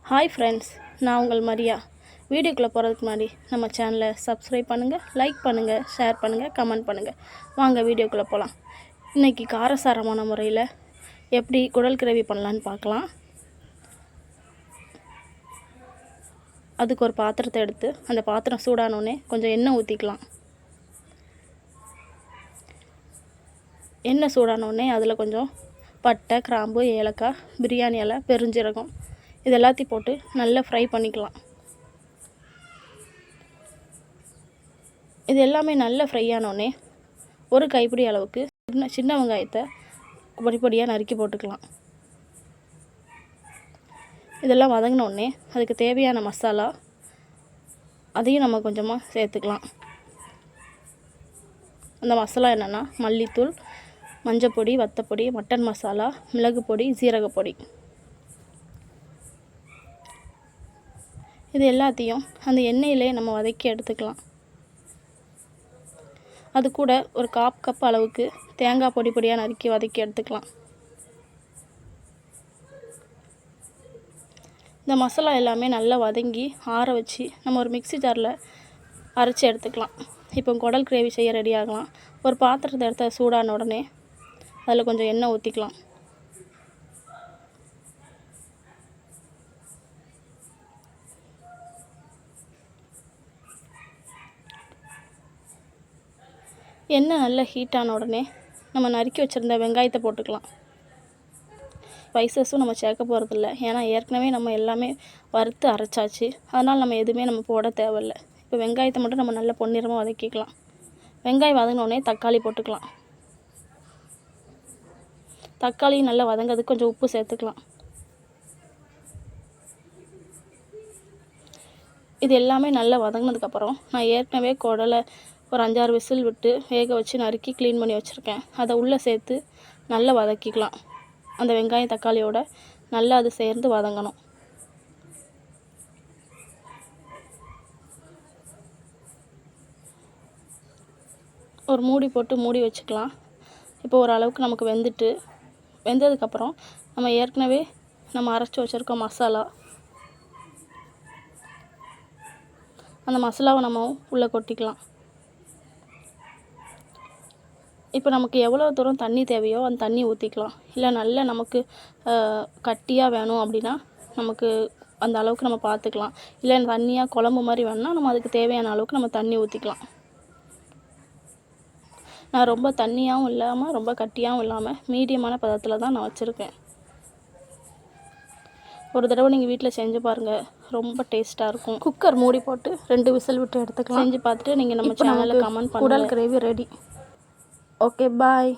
Hi friends, நான் உங்கள் மரியா. வீடியோக்குள்ளே போகிறதுக்கு முன்னாடி நம்ம சேனலை சப்ஸ்கிரைப் பண்ணுங்கள், லைக் பண்ணுங்கள், ஷேர் பண்ணுங்கள், கமெண்ட் பண்ணுங்கள். வாங்க வீடியோக்குள்ளே போகலாம். இன்றைக்கி காரசாரமான முறையில் எப்படி குடல் கிரேவி பண்ணலான்னு பார்க்கலாம். அதுக்கு ஒரு பாத்திரத்தை எடுத்து அந்த பாத்திரம் சூடானோடனே கொஞ்சம் எண்ணெய் ஊற்றிக்கலாம். எண்ணெய் சூடானோடனே அதில் கொஞ்சம் பட்டை, கிராம்பு, ஏலக்காய், பிரியாணி இலை, பெருஞ்சீரகம் இது எல்லாத்தையும் போட்டு நல்லா ஃப்ரை பண்ணிக்கலாம். இது எல்லாமே நல்லா ஃப்ரை ஆனோடனே ஒரு கைப்பிடி அளவுக்கு சின்ன வெங்காயத்தை பொடியாக நறுக்கி போட்டுக்கலாம். இதெல்லாம் வதங்கினோடனே அதுக்கு தேவையான மசாலா அதையும் நம்ம கொஞ்சமாக சேர்த்துக்கலாம். அந்த மசாலா என்னென்னா மல்லித்தூள், மஞ்சப்பொடி, வத்தப்பொடி, மட்டன் மசாலா, மிளகு பொடி, சீரகப்பொடி. இது எல்லாத்தையும் அந்த எண்ணெயிலே நம்ம வதக்கி எடுத்துக்கலாம். அது கூட ஒரு 1/4 கப் அளவுக்கு தேங்காய் பொடியாக நறுக்கி வதக்கி எடுத்துக்கலாம். இந்த மசாலா எல்லாமே நல்லா வதங்கி ஆற வச்சு நம்ம ஒரு மிக்ஸி ஜாரில் அரைச்சி எடுத்துக்கலாம். இப்போ குடல் கிரேவி செய்ய ரெடி ஆகலாம். ஒரு பாத்திரத்தை எடுத்து சூடான உடனே அதில் கொஞ்சம் எண்ணெய் ஊற்றிக்கலாம். எண்ணெய் நல்லா ஹீட் ஆன உடனே நம்ம நறுக்கி வச்சுருந்த வெங்காயத்தை போட்டுக்கலாம். ஸ்பைசஸும் நம்ம சேர்க்க போகிறதில்ல, ஏன்னா ஏற்கனவே நம்ம எல்லாமே வறுத்து அரைச்சாச்சு. அதனால் நம்ம எதுவுமே நம்ம போட தேவையில்லை. இப்போ வெங்காயத்தை மட்டும் நம்ம நல்லா பொன்னிறமாக வதக்கிக்கலாம். வெங்காயம் வதங்கினோடனே தக்காளி போட்டுக்கலாம். தக்காளி நல்லா வதங்கிறதுக்கு கொஞ்சம் உப்பு சேர்த்துக்கலாம். இது எல்லாமே நல்லா வதங்கினதுக்கப்புறம் நான் ஏற்கனவே குடலை ஒரு 5-6 விசில் விட்டு வேக வச்சு நறுக்கி க்ளீன் பண்ணி வச்சுருக்கேன். அதை உள்ளே சேர்த்து நல்லா வதக்கிக்கலாம். அந்த வெங்காயம் தக்காளியோட நல்லா அது சேர்ந்து வதங்கணும். ஒரு மூடி போட்டு மூடி வச்சுக்கலாம். இப்போ ஓரளவுக்கு நமக்கு வெந்ததுக்கப்புறம் நம்ம ஏற்கனவே அரைச்சி வச்சுருக்கோம் மசாலா. அந்த மசாலாவை நம்ம உள்ளே கொட்டிக்கலாம். இப்போ நமக்கு எவ்வளோ தூரம் தண்ணி தேவையோ அந்த தண்ணி ஊற்றிக்கலாம். இல்லை நல்லா நமக்கு கட்டியாக வேணும் அப்படின்னா நமக்கு அந்த அளவுக்கு நம்ம பார்த்துக்கலாம். இல்லை தண்ணியாக குழம்பு மாதிரி வேணும்னா நம்ம அதுக்கு தேவையான அளவுக்கு நம்ம தண்ணி ஊற்றிக்கலாம். நான் ரொம்ப தண்ணியாகவும் இல்லாமல் ரொம்ப கட்டியாகவும் இல்லாமல் மீடியமான பதத்தில் தான் நான் வச்சுருக்கேன். ஒரு தடவை நீங்கள் வீட்டில் செஞ்சு பாருங்கள், ரொம்ப டேஸ்ட்டாக இருக்கும். குக்கர் மூடி போட்டு 2 விசில் விட்டு எடுத்துக்கலாம். செஞ்சு பார்த்துட்டு நீங்கள் நம்ம சேனலில் கமெண்ட் பண்ணுங்கள். குடல் கிரேவி ரெடி. ஓகே, பாய்.